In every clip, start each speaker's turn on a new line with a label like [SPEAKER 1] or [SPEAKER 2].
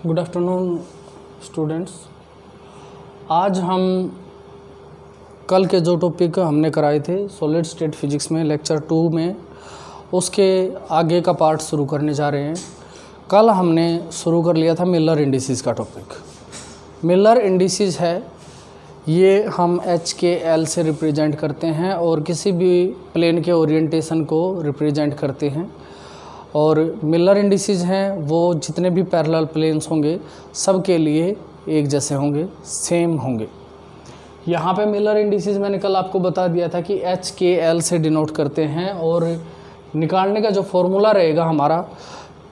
[SPEAKER 1] Good afternoon students. आज हम कल के जो टॉपिक हमने कराए थे सॉलिड स्टेट फिजिक्स में लेक्चर 2 में, उसके आगे का पार्ट शुरू करने जा रहे हैं। कल हमने शुरू कर लिया था मिलर इंडिसेस का टॉपिक। मिलर इंडिसेस है ये हम एच के एल से रिप्रेजेंट करते हैं और किसी भी प्लेन के ओरिएंटेशन को रिप्रेजेंट करते हैं। और मिलर इंडिसेस हैं वो जितने भी पैरेलल प्लेन्स होंगे सब के लिए एक जैसे होंगे, सेम होंगे। यहाँ पे मिलर इंडिसेस मैंने कल आपको बता दिया था कि एच के एल से डिनोट करते हैं और निकालने का जो फॉर्मूला रहेगा हमारा,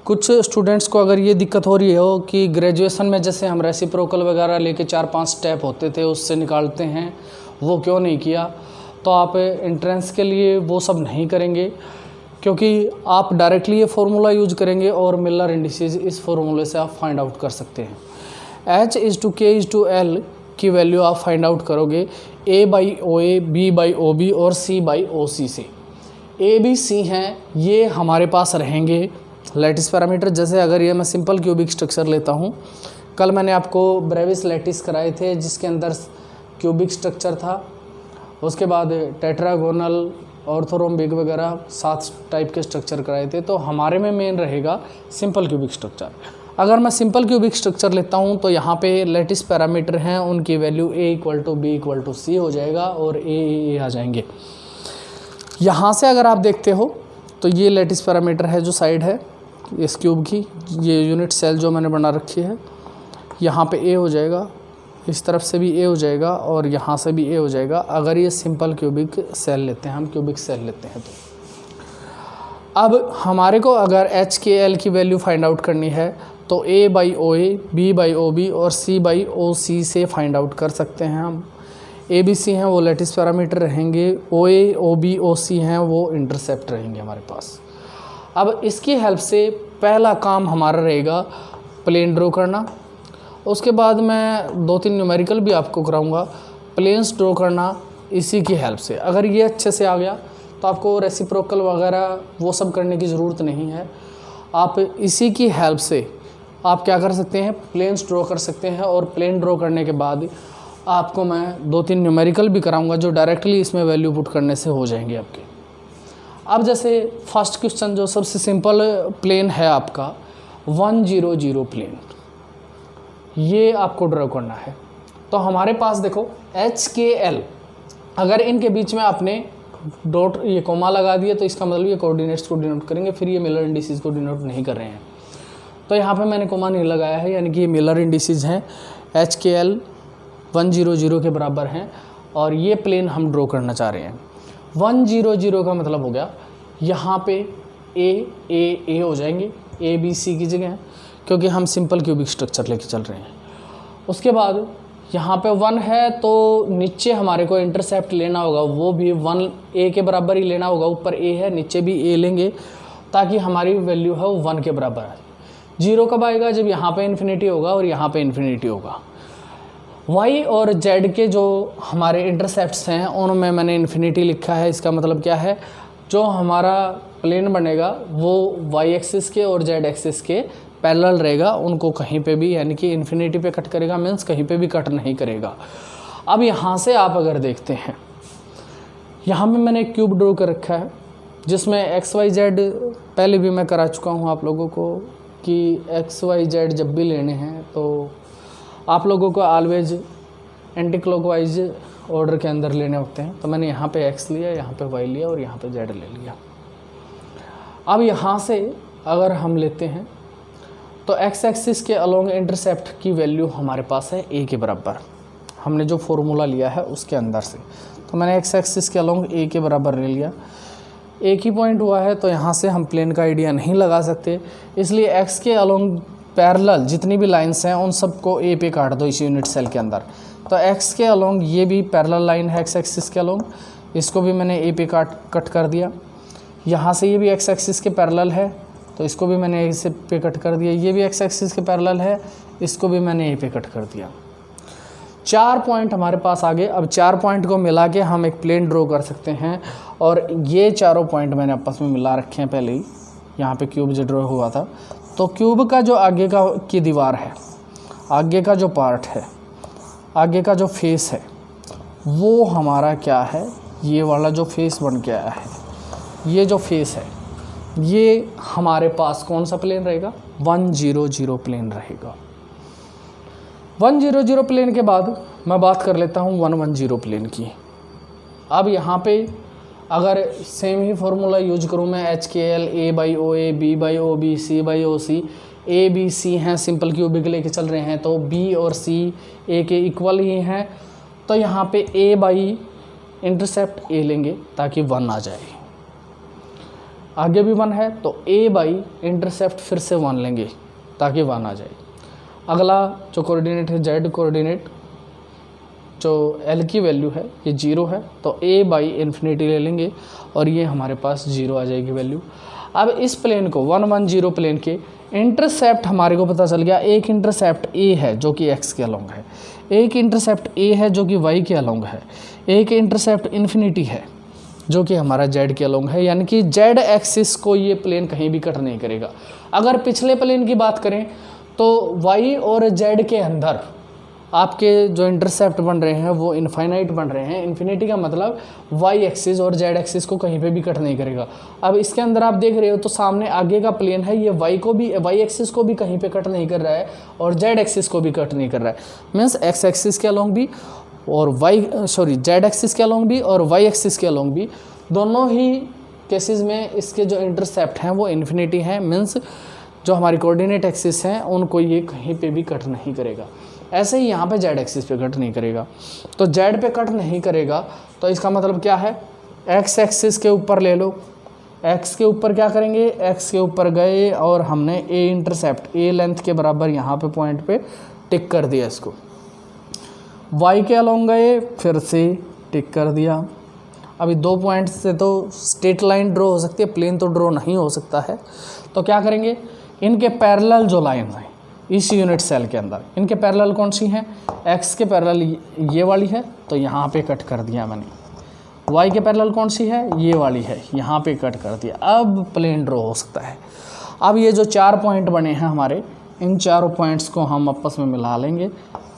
[SPEAKER 1] कुछ स्टूडेंट्स को अगर ये दिक्कत हो रही हो कि ग्रेजुएशन में जैसे हम रेसिप्रोकल वगैरह लेके 4-5 स्टेप होते थे उससे निकालते हैं, वो क्यों नहीं किया, तो आप एंट्रेंस के लिए वो सब नहीं करेंगे क्योंकि आप डायरेक्टली ये फार्मूला यूज करेंगे और मिलर इंडिसेस इस फार्मूले से आप फाइंड आउट कर सकते हैं। H/K/L की वैल्यू आप फाइंड आउट करोगे A/OA, B/OB और C/OC से। A, B, C हैं ये हमारे पास रहेंगे लैटिस पैरामीटर। जैसे अगर ये मैं सिंपल क्यूबिक स्ट्रक्चर लेता हूँ, कल मैंने आपको ब्रेविस लैटिस कराए थे जिसके अंदर क्यूबिक स्ट्रक्चर था, उसके बाद टेट्रागोनल, ऑर्थोरोम्बिक वगैरह 7 टाइप के स्ट्रक्चर कराए थे। तो हमारे में मेन रहेगा सिंपल क्यूबिक स्ट्रक्चर। अगर मैं सिंपल क्यूबिक स्ट्रक्चर लेता हूँ तो यहाँ पे लैटिस पैरामीटर हैं, उनकी वैल्यू A=B=C हो जाएगा और A आ जाएंगे। यहाँ से अगर आप देखते हो तो ये लैटिस पैरामीटर है जो साइड है इस क्यूब की, ये यूनिट सेल जो मैंने बना रखी है, यहाँ पे A हो जाएगा, इस तरफ से भी A हो जाएगा और यहाँ से भी A हो जाएगा। अगर ये सिंपल क्यूबिक सेल लेते हैं, हम क्यूबिक सेल लेते हैं तो अब हमारे को अगर H/K/L की वैल्यू फाइंड आउट करनी है तो A/OA, B/OB और C/OC से फाइंड आउट कर सकते हैं हम। A, B, C हैं वो लैटिस पैरामीटर रहेंगे, OA, OB, OC हैं वो इंटरसेप्ट रहेंगे हमारे पास। अब इसकी हेल्प से पहला काम हमारा रहेगा प्लेन ड्रॉ करना। उसके बाद मैं 2-3 न्यूमेरिकल भी आपको कराऊंगा। प्लेन्स ड्रॉ करना इसी की हेल्प से। अगर ये अच्छे से आ गया तो आपको रेसिप्रोकल वगैरह वो सब करने की ज़रूरत नहीं है। आप इसी की हेल्प से आप क्या कर सकते हैं, प्लेन्स ड्रॉ कर सकते हैं। और प्लेन ड्रॉ करने के बाद आपको मैं 2-3 न्यूमेरिकल भी कराऊंगा जो डायरेक्टली इसमें वैल्यू पुट करने से हो जाएंगे आपके। अब जैसे फर्स्ट क्वेश्चन जो सबसे सिंपल प्लेन है आपका 1-0-0 प्लेन, ये आपको ड्रॉ करना है। तो हमारे पास देखो H/K/L, अगर इनके बीच में आपने डॉट ये कोमा लगा दिया तो इसका मतलब ये कोऑर्डिनेट्स को डिनोट करेंगे, फिर ये मिलर इंडिसेस को डिनोट नहीं कर रहे हैं। तो यहाँ पे मैंने कोमा नहीं लगाया है, यानी कि ये मिलर इंडिसेस हैं। H/K/L 1-0-0 के बराबर हैं और ये प्लेन हम ड्रॉ करना चाह रहे हैं। 1-0-0 का मतलब हो गया यहाँ पे A हो जाएंगे, A, B, C की जगह, क्योंकि हम सिंपल क्यूबिक स्ट्रक्चर लेके चल रहे हैं। उसके बाद यहाँ पे 1 है तो नीचे हमारे को इंटरसेप्ट लेना होगा, वो भी 1 A के बराबर ही लेना होगा। ऊपर A है, नीचे भी A लेंगे ताकि हमारी वैल्यू है वो 1 के बराबर है। 0 कब आएगा, जब यहाँ पे इन्फिनिटी होगा और यहाँ पे इन्फिनिटी होगा। Y और Z के जो हमारे इंटरसेप्ट्स हैं उनमें मैंने इन्फिनिटी लिखा है। इसका मतलब क्या है, जो हमारा प्लेन बनेगा वो Y एक्सिस के और Z एक्सिस के पैरेलल रहेगा, उनको कहीं पे भी यानी कि इन्फिनिटी पे कट करेगा, मीन्स कहीं पे भी कट नहीं करेगा। अब यहाँ से आप अगर देखते हैं, यहाँ पे मैंने एक क्यूब ड्रॉ कर रखा है जिसमें XYZ पहले भी मैं करा चुका हूँ आप लोगों को कि XYZ जब भी लेने हैं तो आप लोगों को ऑलवेज एंटी क्लॉकवाइज ऑर्डर के अंदर लेने होते हैं। तो मैंने यहाँ पे X लिया, यहाँ पे Y लिया और यहाँ पे Z ले लिया। अब यहाँ से अगर हम लेते हैं तो X एक्सिस के अलोंग इंटरसेप्ट की वैल्यू हमारे पास है A के बराबर, हमने जो फॉर्मूला लिया है उसके अंदर से। तो मैंने X एक्सिस के अलोंग A के बराबर ले लिया। एक ही पॉइंट हुआ है तो यहाँ से हम प्लेन का आइडिया नहीं लगा सकते, इसलिए X के अलोंग पैरेलल जितनी भी लाइंस हैं उन सबको A पे काट दो इस यूनिट सेल के अंदर। तो X के अलोंग ये भी पैरेलल लाइन है X एक्सिस के अलोंग, इसको भी मैंने A पे कट कर दिया। यहाँ से ये भी X एक्सिस के पैरेलल है तो इसको भी मैंने A से पे कट कर दिया। ये भी X एक्सिस के पैरेलल है, इसको भी मैंने A पे कट कर दिया। 4 पॉइंट हमारे पास आ गए। अब 4 पॉइंट को मिला के हम एक प्लेन ड्रॉ कर सकते हैं और ये चारों पॉइंट मैंने आपस में मिला रखे हैं पहले ही, यहाँ पे क्यूब जो ड्रॉ हुआ था। तो क्यूब का जो आगे का की दीवार है, आगे का जो पार्ट है, आगे का जो फेस है, वो हमारा क्या है, ये वाला जो फेस बन के आया है, ये जो फेस है, ये हमारे पास कौन सा प्लेन रहेगा, 100 प्लेन रहेगा। 100 प्लेन के बाद मैं बात कर लेता हूँ 110 प्लेन की। अब यहाँ पे अगर सेम ही फॉर्मूला यूज करूँ मैं, HKL A/OA, B/OB, C/OC, A B C हैं, सिंपल क्यूबिक लेके चल रहे हैं, तो B और C A के इक्वल ही हैं, तो यहाँ पे A बाई इंटरसेप्ट A लेंगे ताकि 1 आ जाए। आगे भी 1 है तो A बाई इंटरसेप्ट फिर से 1 लेंगे ताकि 1 आ जाए। अगला जो कोऑर्डिनेट है Z कोऑर्डिनेट, जो L की वैल्यू है ये 0 है, तो A बाई इन्फिनिटी ले लेंगे और ये हमारे पास 0 आ जाएगी वैल्यू। अब इस प्लेन को 110 प्लेन के इंटरसेप्ट हमारे को पता चल गया, एक इंटरसेप्ट A है जो कि x के अलोंग है, एक इंटरसेप्ट A है जो कि y के अलोंग है, एक इंटरसेप्ट इन्फिनिटी है जो कि हमारा z के अलोंग है, यानी कि z एक्सिस को ये प्लेन कहीं भी कट नहीं करेगा। अगर पिछले प्लेन की बात करें तो y और z के अंदर आपके जो इंटरसेप्ट बन रहे हैं वो इनफाइनाइट बन रहे हैं। इन्फिनिटी का मतलब y एक्सिस और z एक्सिस को कहीं पे भी कट नहीं करेगा। अब इसके अंदर आप देख रहे हो तो सामने आगे का प्लेन है, ये y एक्सिस को भी कहीं पे कट नहीं कर रहा है और z एक्सिस को भी कट नहीं कर रहा है। मीन्स x एक्सिस के अलोंग भी और z एक्सिस के अलोंग भी और y एक्सिस के अलोंग भी, दोनों ही केसेस में इसके जो इंटरसेप्ट हैं वो इन्फिनिटी हैं। मीन्स जो हमारी कोऑर्डिनेट एक्सिस हैं उनको ये कहीं पे भी कट नहीं करेगा। ऐसे ही यहाँ पे z एक्सिस पे कट नहीं करेगा, तो z पे कट नहीं करेगा तो इसका मतलब क्या है, x एक्सिस के ऊपर ले लो, x के ऊपर क्या करेंगे, x के ऊपर गए और हमने a इंटरसेप्ट a लेंथ के बराबर यहाँ पे पॉइंट पे टिक कर दिया इसको, y के अलोंग गए फिर से टिक कर दिया। अभी 2 पॉइंट से तो स्ट्रेट लाइन ड्रॉ हो सकती है, प्लेन तो ड्रॉ नहीं हो सकता है, तो क्या करेंगे, इनके पैरेलल जो लाइन है इस यूनिट सेल के अंदर, इनके पैरेलल कौन सी हैं, x के पैरेलल ये वाली है तो यहाँ पे कट कर दिया मैंने, y के पैरेलल कौन सी है, ये वाली है, यहाँ पे कट कर दिया। अब प्लेन ड्रॉ हो सकता है। अब ये जो 4 पॉइंट बने हैं हमारे, इन चारों पॉइंट्स को हम आपस में मिला लेंगे।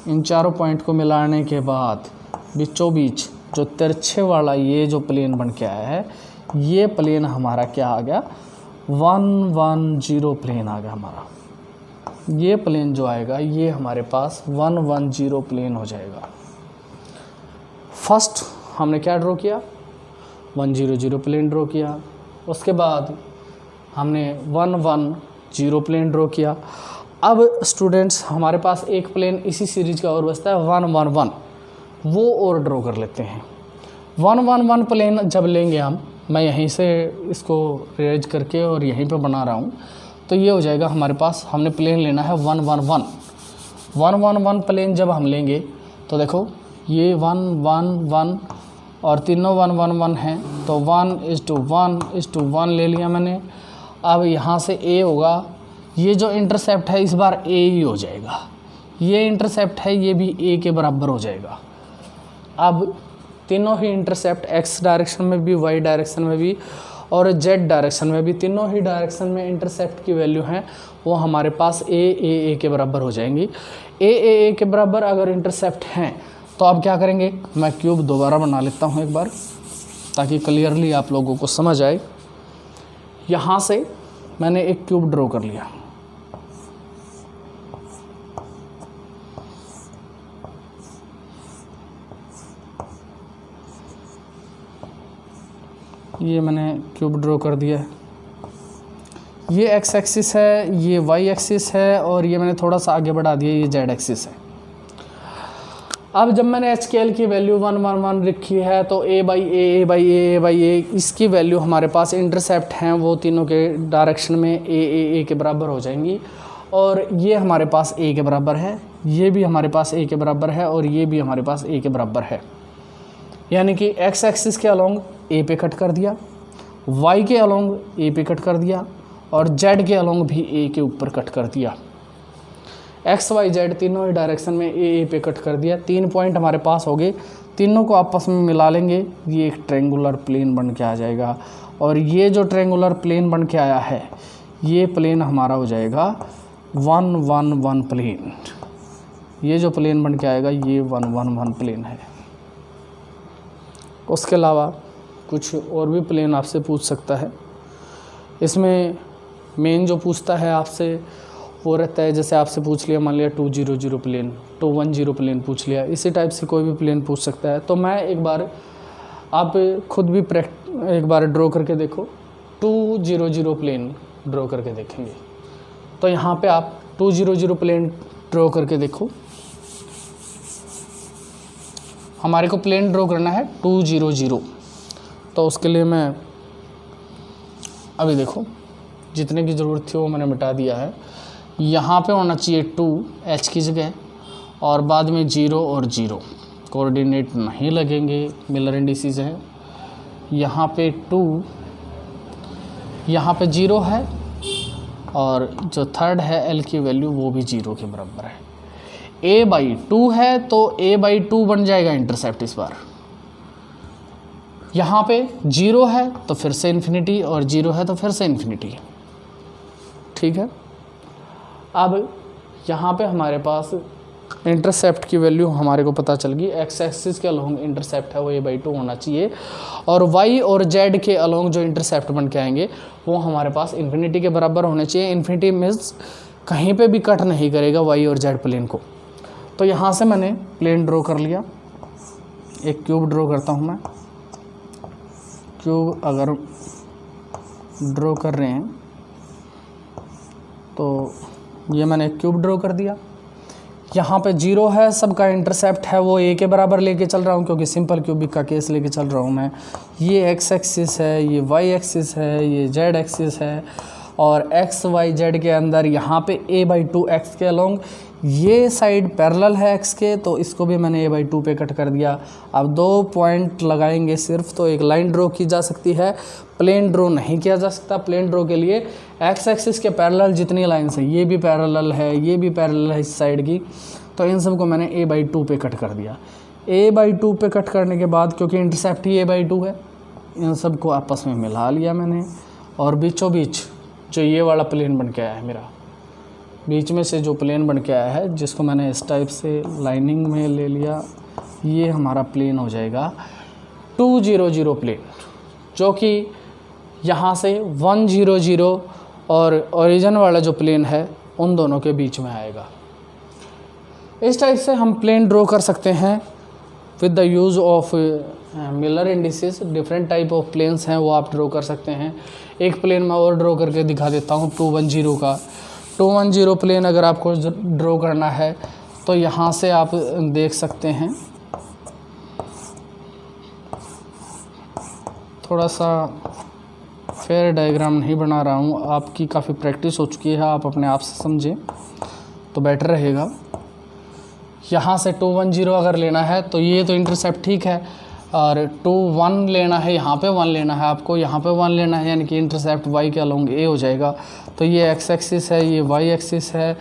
[SPEAKER 1] इन चारों पॉइंट को मिलाने के बाद बीचों बीच जो तिरछे वाला ये जो प्लेन बन के आया है, ये प्लेन हमारा क्या आ गया, 110 प्लेन आ गया हमारा। ये प्लेन जो आएगा ये हमारे पास 110 प्लेन हो जाएगा। फर्स्ट हमने क्या ड्रॉ किया, 100 प्लेन ड्रॉ किया, उसके बाद हमने 110 प्लेन ड्रॉ किया। अब स्टूडेंट्स हमारे पास एक प्लेन इसी सीरीज का और बचता है 111, वो और ड्रॉ कर लेते हैं। 111 प्लेन जब लेंगे हम, मैं यहीं से इसको रेज करके और यहीं पे बना रहा हूँ, तो ये हो जाएगा हमारे पास, हमने प्लेन लेना है 111 प्लेन जब हम लेंगे तो देखो ये 111 और तीनों 111 हैं, तो 1:1 ले लिया मैंने। अब यहाँ से A होगा, ये जो इंटरसेप्ट है इस बार A ही हो जाएगा, ये इंटरसेप्ट है ये भी A के बराबर हो जाएगा। अब तीनों ही इंटरसेप्ट x डायरेक्शन में भी, y डायरेक्शन में भी और z डायरेक्शन में भी, तीनों ही डायरेक्शन में इंटरसेप्ट की वैल्यू हैं वो हमारे पास a के बराबर हो जाएंगी। a के बराबर अगर इंटरसेप्ट हैं तो अब क्या करेंगे, मैं क्यूब दोबारा बना लेता हूँ एक बार ताकि क्लियरली आप लोगों को समझ आए। यहाँ से मैंने एक क्यूब ड्रॉ कर लिया, ये मैंने क्यूब ड्रॉ कर दिया है। ये x एक्सिस है, ये y एक्सिस है और ये मैंने थोड़ा सा आगे बढ़ा दिया, ये z एक्सिस है। अब जब मैंने HKL की वैल्यू 111 रखी है तो a/a इसकी वैल्यू हमारे पास इंटरसेप्ट हैं वो तीनों के डायरेक्शन में a के बराबर हो जाएंगी और ये हमारे पास a के बराबर है, ये भी हमारे पास a के बराबर है और ये भी हमारे पास a के बराबर है। यानी कि x एक्सिस के अलोंग a पे कट कर दिया, y के अलोंग a पे कट कर दिया और z के अलोंग भी a के ऊपर कट कर दिया। x y z तीनों ही डायरेक्शन में a पे कट कर दिया। 3 पॉइंट हमारे पास हो गए, तीनों को आपस में मिला लेंगे, ये एक ट्रायंगुलर प्लेन बन के आ जाएगा। और ये जो ट्रायंगुलर प्लेन बन के आया है ये प्लेन हमारा हो जाएगा 1 1 1 प्लेन। ये जो प्लेन बन के आएगा ये 1 1 1 प्लेन है। उसके अलावा कुछ और भी प्लेन आपसे पूछ सकता है। इसमें मेन जो पूछता है आपसे वो रहता है, जैसे आपसे पूछ लिया मान लिया 2 0 0 प्लेन, 2 1 0 प्लेन पूछ लिया, इसी टाइप से कोई भी प्लेन पूछ सकता है। तो मैं एक बार, आप खुद भी एक बार ड्रॉ करके देखो, 2 0 0 प्लेन ड्रॉ करके देखेंगे। तो यहाँ पे आप 2 0 0 प्लेन ड्रॉ करके देखो। हमारे को प्लेन ड्रॉ करना है 2 0 0। तो उसके लिए मैं अभी देखो जितने की ज़रूरत थी वो मैंने मिटा दिया है। यहाँ पे होना चाहिए 2 h की जगह, और बाद में 0 और 0, कोऑर्डिनेट नहीं लगेंगे, मिलर इंडिसेस है। यहाँ पे 2, यहाँ पे 0 है, और जो थर्ड है l की वैल्यू वो भी 0 के बराबर है। a/2 है तो a/2 बन जाएगा इंटरसेप्ट इस बार। यहाँ पे 0 है तो फिर से इन्फिनिटी, और 0 है तो फिर से इन्फिनिटी। ठीक है, अब यहाँ पे हमारे पास इंटरसेप्ट की वैल्यू हमारे को पता चल गई। एक्स एक्सिस के अलोंग इंटरसेप्ट है वो a/2 होना चाहिए, और y और z के अलोंग जो इंटरसेप्ट बन के आएंगे वो हमारे पास इन्फिनिटी के बराबर होने चाहिए। इन्फिनिटी मीन्स कहीं पे भी कट नहीं करेगा y और z प्लेन को। तो यहाँ से मैंने प्लेन ड्रॉ कर लिया। एक क्यूब ड्रॉ करता हूँ मैं। क्यूब अगर ड्रॉ कर रहे हैं तो ये मैंने एक क्यूब ड्रॉ कर दिया। यहाँ पे 0 है, सबका इंटरसेप्ट है वो a के बराबर लेके चल रहा हूँ, क्योंकि सिंपल क्यूबिक का केस लेके चल रहा हूँ मैं। ये x एक्सिस है, ये y एक्सिस है, ये z एक्सिस है, और x y z के अंदर यहाँ पे a/2 x के अलोंग ये साइड पैरेलल है x के, तो इसको भी मैंने a/2 पे कट कर दिया। अब 2 पॉइंट लगाएंगे सिर्फ, तो एक लाइन ड्रॉ की जा सकती है, प्लेन ड्रॉ नहीं किया जा सकता। प्लेन ड्रॉ के लिए x एक्सिस के पैरेलल जितनी लाइन्स हैं, ये भी पैरेलल है, ये भी पैरेलल है इस साइड की, तो इन सबको मैंने a/2 पे कट कर दिया। a/2 पे कट करने के बाद, क्योंकि इंटरसेप्ट ही a/2 है, इन सबको आपस में मिला लिया मैंने, और बीचों बीच जो ये वाला प्लेन बन के आया है मेरा, बीच में से जो प्लेन बन के आया है, जिसको मैंने इस टाइप से लाइनिंग में ले लिया, ये हमारा प्लेन हो जाएगा 2 0 0 प्लेन, जो कि यहाँ से 1 0 0 और ओरिजिन वाला जो प्लेन है उन दोनों के बीच में आएगा। इस टाइप से हम प्लेन ड्रॉ कर सकते हैं with the use of Miller indices. Different type of planes हैं वो आप ड्रॉ कर सकते हैं। एक प्लेन मैं और ड्रॉ करके दिखा देता हूँ 2 1 0 का। 2 1 0 प्लेन अगर आपको ड्रॉ करना है तो यहाँ से आप देख सकते हैं, थोड़ा सा फेयर डायग्राम नहीं बना रहा हूँ, आपकी काफ़ी प्रैक्टिस हो चुकी है, आप अपने आप से समझें तो बेटर रहेगा। यहाँ से 2 1 0 अगर लेना है तो ये तो इंटरसेप्ट ठीक है, और 2 1 लेना है, यहाँ पे 1 लेना है आपको, यहाँ पे 1 लेना है, यानी कि इंटरसेप्ट y के अलोंग a हो जाएगा। तो ये x एक्सिस है, ये y एक्सिस है।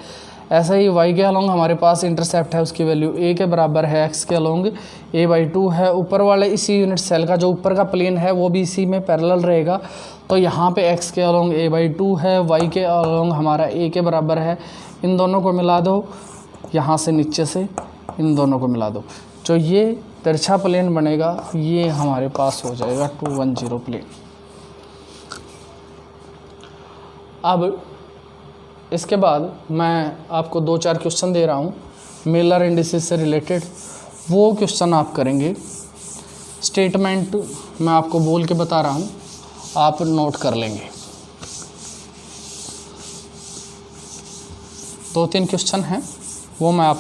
[SPEAKER 1] ऐसा ही y के अलोंग हमारे पास इंटरसेप्ट है, उसकी वैल्यू a के बराबर है, x के अलोंग a/2 है। ऊपर वाले इसी यूनिट सेल का जो ऊपर का प्लेन है वो भी इसी में पैरेलल रहेगा, तो यहाँ पे x के अलोंग a/2 है, y के अलोंग हमारा a के बराबर है। इन दोनों को मिला दो, यहाँ से नीचे से इन दोनों को मिला दो, जो ये तिरछा प्लेन बनेगा ये हमारे पास हो जाएगा 2 1 0 प्लेन। अब इसके बाद मैं आपको 2-4 क्वेश्चन दे रहा हूँ मिलर इंडिसेस से रिलेटेड, वो क्वेश्चन आप करेंगे। स्टेटमेंट मैं आपको बोल के बता रहा हूँ, आप नोट कर लेंगे। 2-3 क्वेश्चन हैं वो मैं आप